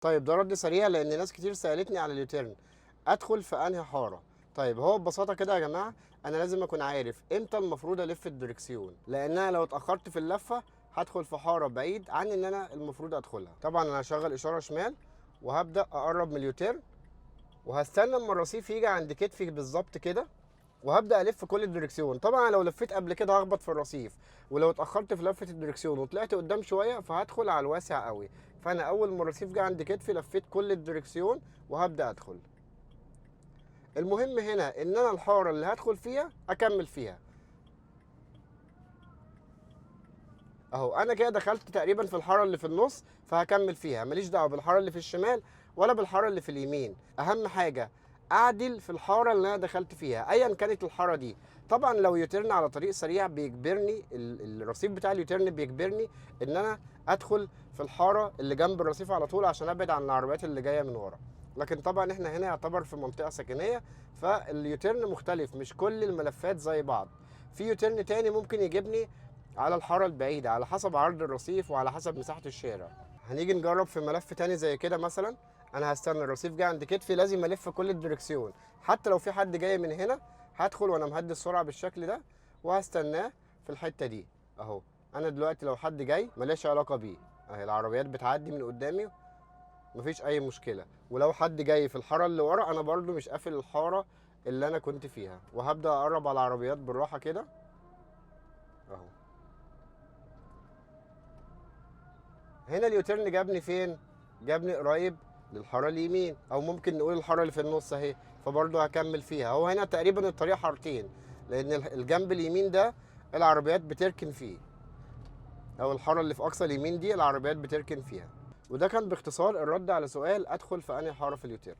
طيب ده رد سريع لان ناس كتير سالتني على اليوتيرن، ادخل في انهي حاره؟ طيب هو ببساطه كده يا جماعه، انا لازم اكون عارف امتى المفروض الف الدركسيون، لان انا لو اتاخرت في اللفه هدخل في حاره بعيد عن ان انا المفروض ادخلها. طبعا انا هشغل اشاره شمال وهبدا اقرب من اليوتيرن، وهستنى اما الرصيف يجي عند كتفي بالظبط كده، وهبدا الف كل الدركسيون. طبعا لو لفيت قبل كده هخبط في الرصيف، ولو اتاخرت في لفه الدركسيون وطلعت قدام شويه فهدخل على الواسع قوي. فانا اول ما الرصيف جه عند كتفي لفيت كل الدركسيون وهبدا ادخل. المهم هنا ان انا الحاره اللي هدخل فيها اكمل فيها. اهو انا كده دخلت تقريبا في الحاره اللي في النص، فهكمل فيها، ماليش دعوه بالحاره اللي في الشمال ولا بالحاره اللي في اليمين. اهم حاجه اعدل في الحاره اللي انا دخلت فيها ايا كانت الحاره دي. طبعا لو يوترن على طريق سريع بيجبرني الرصيف بتاع اليوترن بيجبرني ان انا ادخل في الحاره اللي جنب الرصيف على طول عشان ابعد عن العربيات اللي جايه من ورا. لكن طبعا احنا هنا يعتبر في منطقه سكنيه، فاليوترن مختلف، مش كل الملفات زي بعض. في يوترن تاني ممكن يجيبني على الحارة البعيدة على حسب عرض الرصيف وعلى حسب مساحة الشارع. هنيجي نجرب في ملف تاني زي كده. مثلا انا هستنى الرصيف جاي عند كتفي، لازم الف كل الدركسيون، حتى لو في حد جاي من هنا هدخل وانا مهدي السرعة بالشكل ده وهستناه في الحتة دي. اهو انا دلوقتي لو حد جاي مليش علاقة بيه، اهي العربيات بتعدي من قدامي مفيش اي مشكلة. ولو حد جاي في الحارة اللي ورا انا برضو مش قافل الحارة اللي انا كنت فيها، وهبدأ اقرب على العربيات بالراحة كده. اهو هنا اليوتيرن جابني فين؟ جابني قريب للحاره اليمين، او ممكن نقول الحاره اللي في النص اهي، فبرضه هكمل فيها. هو هنا تقريبا الطريق حارتين، لان الجنب اليمين ده العربيات بتركن فيه، او الحاره اللي في اقصى اليمين دي العربيات بتركن فيها. وده كان باختصار الرد على سؤال ادخل في انهي حاره في اليوتيرن.